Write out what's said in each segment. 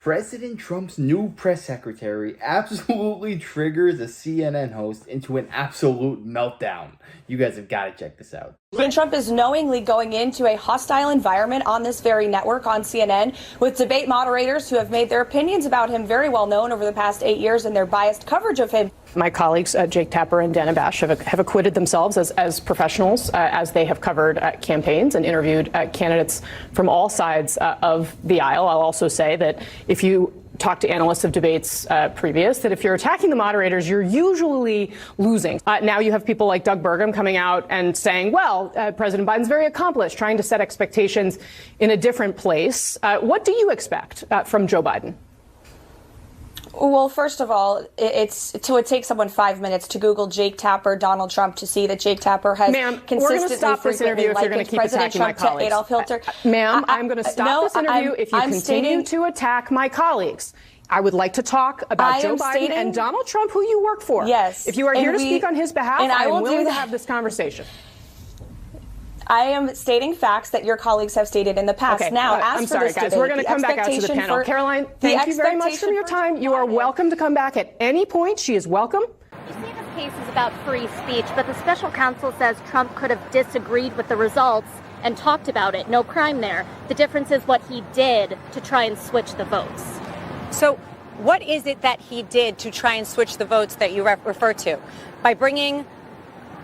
President Trump's new press secretary absolutely triggers a CNN host into an absolute meltdown. You guys have got to check this out. President Trump is knowingly going into a hostile environment on this very network, on CNN, with debate moderators who have made their opinions about him very well known over the past 8 years and their biased coverage of him. My colleagues, Jake Tapper and Dana Bash, have acquitted themselves as professionals as they have covered campaigns and interviewed candidates from all sides of the aisle. I'll also say that if you talk to analysts of debates previous, that if you're attacking the moderators, you're usually losing. Now you have people like Doug Burgum coming out and saying, well, President Biden's very accomplished, trying to set expectations in a different place. What do you expect from Joe Biden? Well, first of all, it would take someone 5 minutes to Google Jake Tapper, Donald Trump, to see that Jake Tapper has consistently, stop this interview if you're going to keep President attacking Trump my colleagues. to Adolf Hitler. Ma'am, I'm going to stop this interview if you continue to attack my colleagues. I would like to talk about Joe Biden and Donald Trump, who you work for. Yes. If you are here to speak on his behalf, I am willing to have this conversation. I am stating facts that your colleagues have stated in the past. Okay. Now, I'm sorry, guys. We're going to come back out to the panel. Caroline, thank you very much for your time. You are welcome to come back at any point. She is welcome. You see, this case is about free speech, but the special counsel says Trump could have disagreed with the results and talked about it. No crime there. The difference is what he did to try and switch the votes. So what is it that he did to try and switch the votes that you refer to? By bringing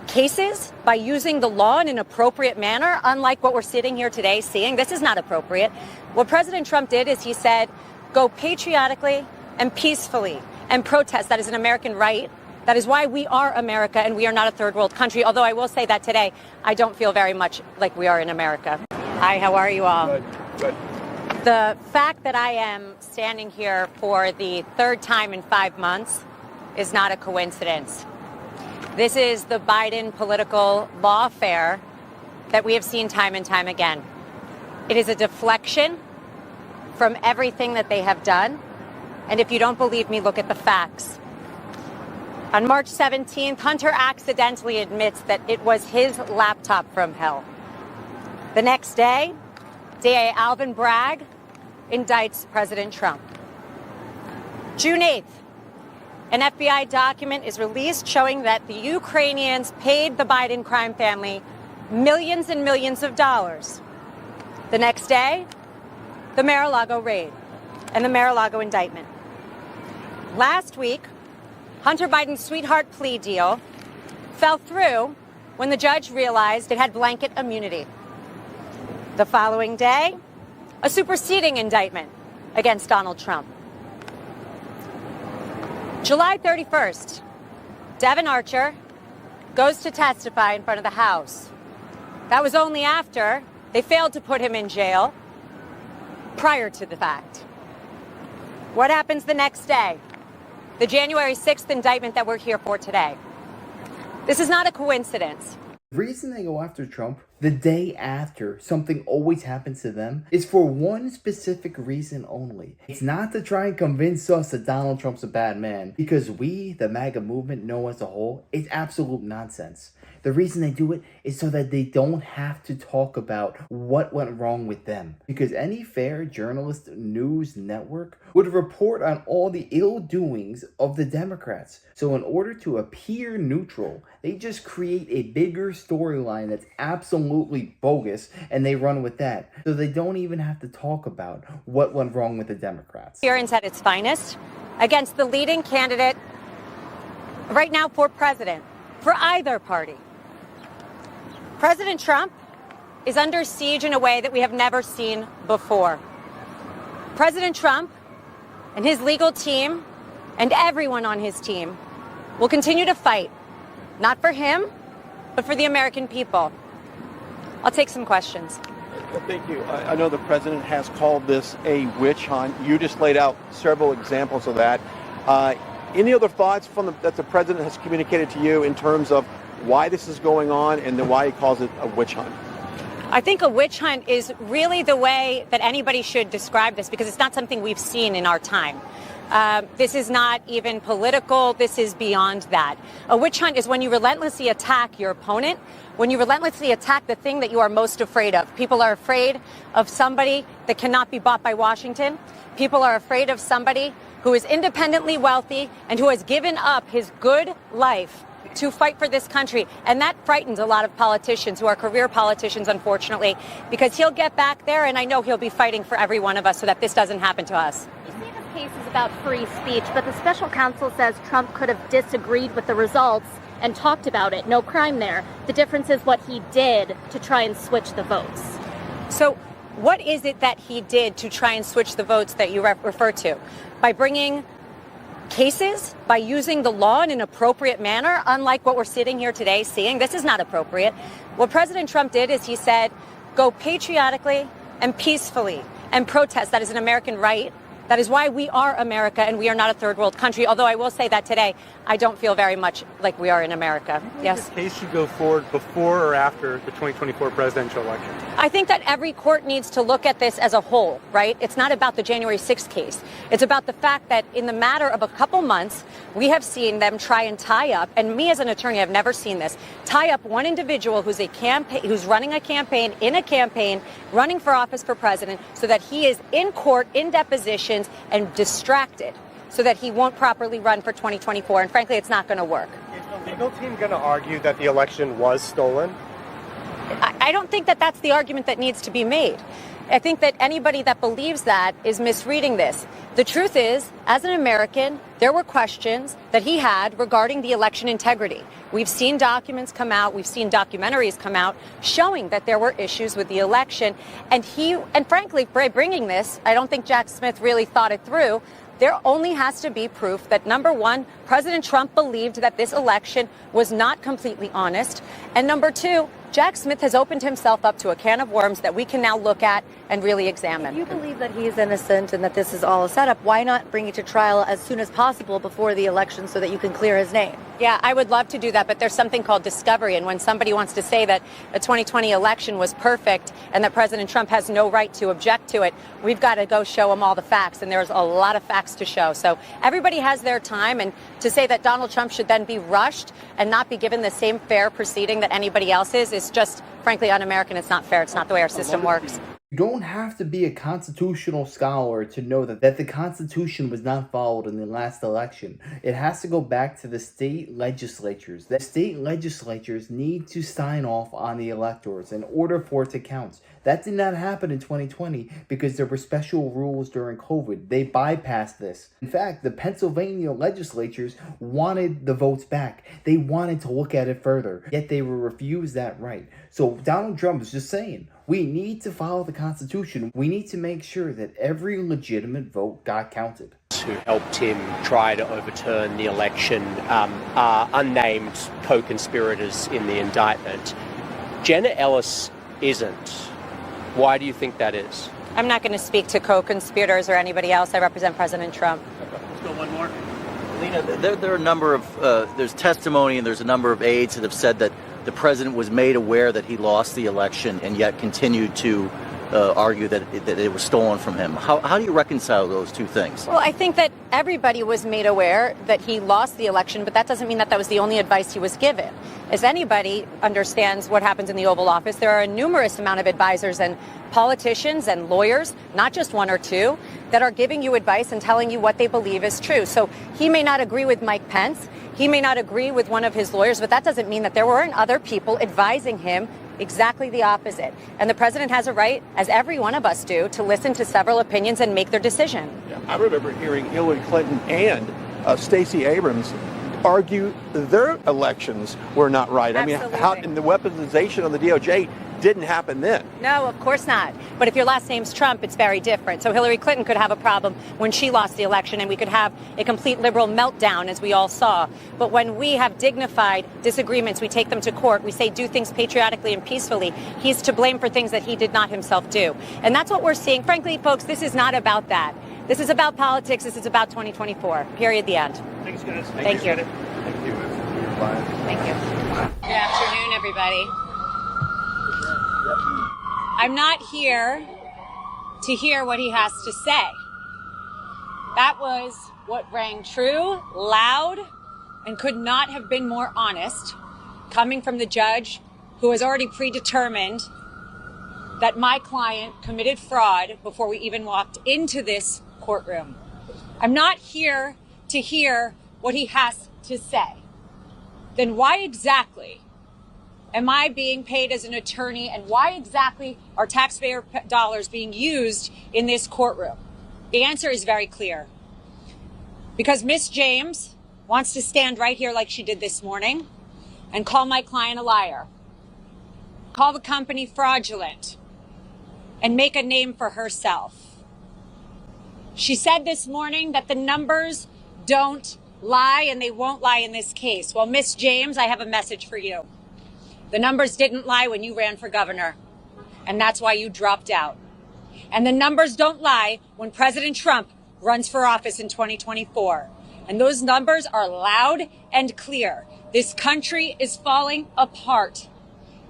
cases, by using the law in an appropriate manner, unlike what we're sitting here today seeing. This is not appropriate. What President Trump did is he said, go patriotically and peacefully and protest. That is an American right. That is why we are America and we are not a third world country. Although I will say that today, I don't feel very much like we are in America. Hi, how are you all? Good. Good. The fact that I am standing here for the third time in 5 months is not a coincidence. This is the Biden political lawfare that we have seen time and time again. It is a deflection from everything that they have done. And if you don't believe me, look at the facts. On March 17th, Hunter accidentally admits that it was his laptop from hell. The next day, DA Alvin Bragg indicts President Trump. June 8th, an FBI document is released showing that the Ukrainians paid the Biden crime family millions and millions of dollars. The next day, the Mar-a-Lago raid and the Mar-a-Lago indictment. Last week, Hunter Biden's sweetheart plea deal fell through when the judge realized it had blanket immunity. The following day, a superseding indictment against Donald Trump. July 31st, Devin Archer goes to testify in front of the House. That was only after they failed to put him in jail prior to the fact. What happens the next day? The January 6th indictment that we're here for today. This is not a coincidence. The reason they go after Trump the day after something always happens to them is for one specific reason only. It's not to try and convince us that Donald Trump's a bad man, because we, the MAGA movement, know as a whole, it's absolute nonsense. The reason they do it is so that they don't have to talk about what went wrong with them. Because any fair journalist news network would report on all the ill doings of the Democrats. So in order to appear neutral, they just create a bigger storyline that's absolutely bogus and they run with that. So they don't even have to talk about what went wrong with the Democrats. Appearance at its finest against the leading candidate right now for president, for either party. President Trump is under siege in a way that we have never seen before. President Trump and his legal team and everyone on his team will continue to fight, not for him, but for the American people. I'll take some questions. Thank you. I know the president has called this a witch hunt. You just laid out several examples of that. Any other thoughts that the president has communicated to you in terms of why this is going on and then why he calls it a witch hunt? I think a witch hunt is really the way that anybody should describe this, because it's not something we've seen in our time. This is not even political. This is beyond that. A witch hunt is when you relentlessly attack your opponent, when you relentlessly attack the thing that you are most afraid of. People are afraid of somebody that cannot be bought by Washington. People are afraid of somebody who is independently wealthy and who has given up his good life to fight for this country. And that frightens a lot of politicians who are career politicians, unfortunately, because he'll get back there, and I know he'll be fighting for every one of us so that this doesn't happen to us. You say this case is about free speech, but the special counsel says Trump could have disagreed with the results and talked about it. No crime there. The difference is what he did to try and switch the votes. So what is it that he did to try and switch the votes that you refer to? By bringing cases, by using the law in an appropriate manner, unlike what we're sitting here today seeing. This is not appropriate. What President Trump did is he said, go patriotically and peacefully and protest. That is an American right. That is why we are America and we are not a third world country. Although I will say that today, I don't feel very much like we are in America. Yes. This case should go forward before or after the 2024 presidential election? I think that every court needs to look at this as a whole, right? It's not about the January 6th case. It's about the fact that in the matter of a couple months, we have seen them try and tie up, and me as an attorney, I've never seen this, tie up one individual who's running a campaign, running for office for president, so that he is in court, in depositions, and distracted, so that he won't properly run for 2024. And frankly, it's not going to work. Is the legal team going to argue that the election was stolen? I don't think that that's the argument that needs to be made. I think that anybody that believes that is misreading this. The truth is, as an American, there were questions that he had regarding the election integrity. We've seen documents come out, we've seen documentaries come out showing that there were issues with the election. And frankly, by bringing this, I don't think Jack Smith really thought it through. There only has to be proof that, number one, President Trump believed that this election was not completely honest. And number two, Jack Smith has opened himself up to a can of worms that we can now look at and really examine. If you believe that he's innocent and that this is all a setup, why not bring it to trial as soon as possible before the election so that you can clear his name? Yeah, I would love to do that, but there's something called discovery. And when somebody wants to say that the 2020 election was perfect and that President Trump has no right to object to it, we've got to go show him all the facts. And there's a lot of facts to show. So everybody has their time. And to say that Donald Trump should then be rushed and not be given the same fair proceeding that anybody else is just, frankly, un-American. It's not fair. It's not the way our system works. You don't have to be a constitutional scholar to know that the Constitution was not followed in the last election. It has to go back to the state legislatures. The state legislatures need to sign off on the electors in order for it to count. That did not happen in 2020 because there were special rules during COVID. They bypassed this. In fact, the Pennsylvania legislatures wanted the votes back. They wanted to look at it further, yet they were refused that right. So Donald Trump is just saying, we need to follow the Constitution. We need to make sure that every legitimate vote got counted. Who helped him try to overturn the election are unnamed co-conspirators in the indictment. Jenna Ellis isn't. Why do you think that is? I'm not going to speak to co-conspirators or anybody else. I represent President Trump. Let's go one more. Lena, there are a number of, there's testimony and there's a number of aides that have said that the president was made aware that he lost the election and yet continued to argue that it was stolen from him. How do you reconcile those two things? Well, I think that everybody was made aware that he lost the election, but that doesn't mean that was the only advice he was given. As anybody understands what happens in the Oval Office, there are a numerous amount of advisors and politicians and lawyers, not just one or two, that are giving you advice and telling you what they believe is true. So he may not agree with Mike Pence. He may not agree with one of his lawyers, but that doesn't mean that there weren't other people advising him exactly the opposite. And the president has a right, as every one of us do, to listen to several opinions and make their decision. Yeah, I remember hearing Hillary Clinton and Stacey Abrams argue their elections were not right. Absolutely. I mean, and the weaponization of the DOJ didn't happen then. No, of course not. But if your last name's Trump, it's very different. So Hillary Clinton could have a problem when she lost the election, and we could have a complete liberal meltdown, as we all saw. But when we have dignified disagreements, we take them to court. We say do things patriotically and peacefully. He's to blame for things that he did not himself do. And that's what we're seeing. Frankly, folks, this is not about that. This is about politics. This is about 2024. Period. The end. Thanks, guys. Thank you. Thank you. Thank you. Good afternoon, everybody. I'm not here to hear what he has to say. That was what rang true, loud, and could not have been more honest, coming from the judge who has already predetermined that my client committed fraud before we even walked into this courtroom. I'm not here to hear what he has to say. Then why exactly am I being paid as an attorney, and why exactly are taxpayer dollars being used in this courtroom? The answer is very clear. Because Miss James wants to stand right here like she did this morning and call my client a liar, call the company fraudulent, and make a name for herself. She said this morning that the numbers don't lie and they won't lie in this case. Well, Miss James, I have a message for you. The numbers didn't lie when you ran for governor, and that's why you dropped out. And the numbers don't lie when President Trump runs for office in 2024. And those numbers are loud and clear. This country is falling apart.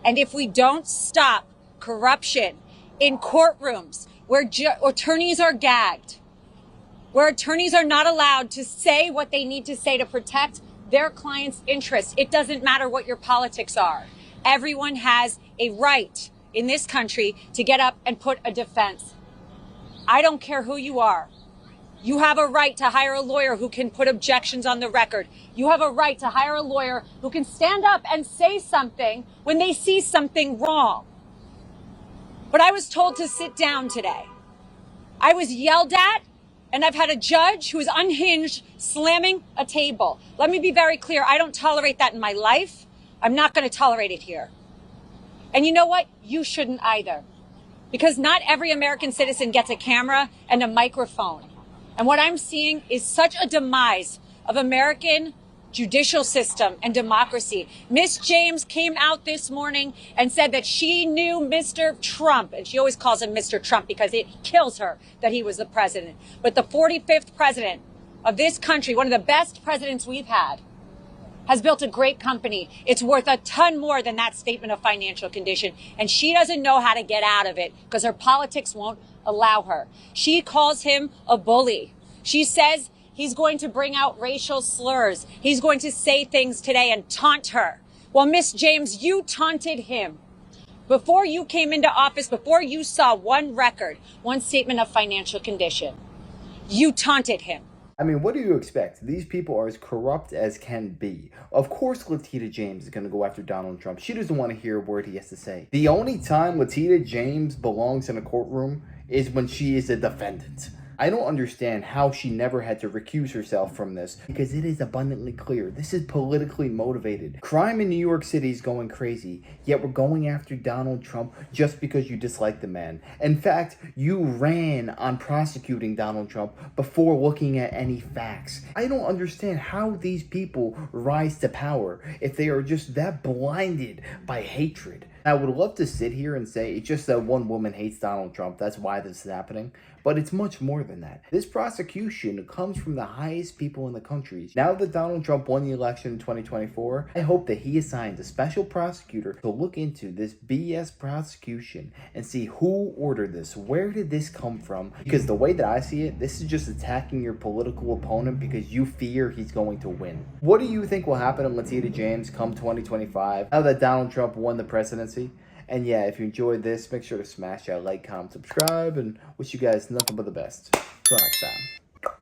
And if we don't stop corruption in courtrooms where attorneys are gagged, where attorneys are not allowed to say what they need to say to protect their clients' interests, it doesn't matter what your politics are. Everyone has a right in this country to get up and put a defense. I don't care who you are. You have a right to hire a lawyer who can put objections on the record. You have a right to hire a lawyer who can stand up and say something when they see something wrong. But I was told to sit down today. I was yelled at, and I've had a judge who is unhinged slamming a table. Let me be very clear. I don't tolerate that in my life. I'm not going to tolerate it here. And you know what? You shouldn't either. Because not every American citizen gets a camera and a microphone. And what I'm seeing is such a demise of American judicial system and democracy. Miss James came out this morning and said that she knew Mr. Trump, and she always calls him Mr. Trump because it kills her that he was the president. But the 45th president of this country, one of the best presidents we've had, has built a great company. It's worth a ton more than that statement of financial condition. And she doesn't know how to get out of it because her politics won't allow her. She calls him a bully. She says he's going to bring out racial slurs. He's going to say things today and taunt her. Well, Miss James, you taunted him. Before you came into office, before you saw one record, one statement of financial condition, you taunted him. I mean, what do you expect? These people are as corrupt as can be. Of course Letitia James is going to go after Donald Trump. She doesn't want to hear a word he has to say. The only time Letitia James belongs in a courtroom is when she is a defendant. I don't understand how she never had to recuse herself from this, because it is abundantly clear this is politically motivated. Crime in New York City is going crazy, yet we're going after Donald Trump just because you dislike the man. In fact, you ran on prosecuting Donald Trump before looking at any facts. I don't understand how these people rise to power if they are just that blinded by hatred. I would love to sit here and say it's just that one woman hates Donald Trump, that's why this is happening. But it's much more than that. This prosecution comes from the highest people in the country. Now that Donald Trump won the election in 2024, I hope that he assigns a special prosecutor to look into this BS prosecution and see who ordered this. Where did this come from? Because the way that I see it, this is just attacking your political opponent because you fear he's going to win. What do you think will happen to Letitia James come 2025 now that Donald Trump won the presidency? And yeah, if you enjoyed this, make sure to smash that like, comment, subscribe, and wish you guys nothing but the best. Till next time.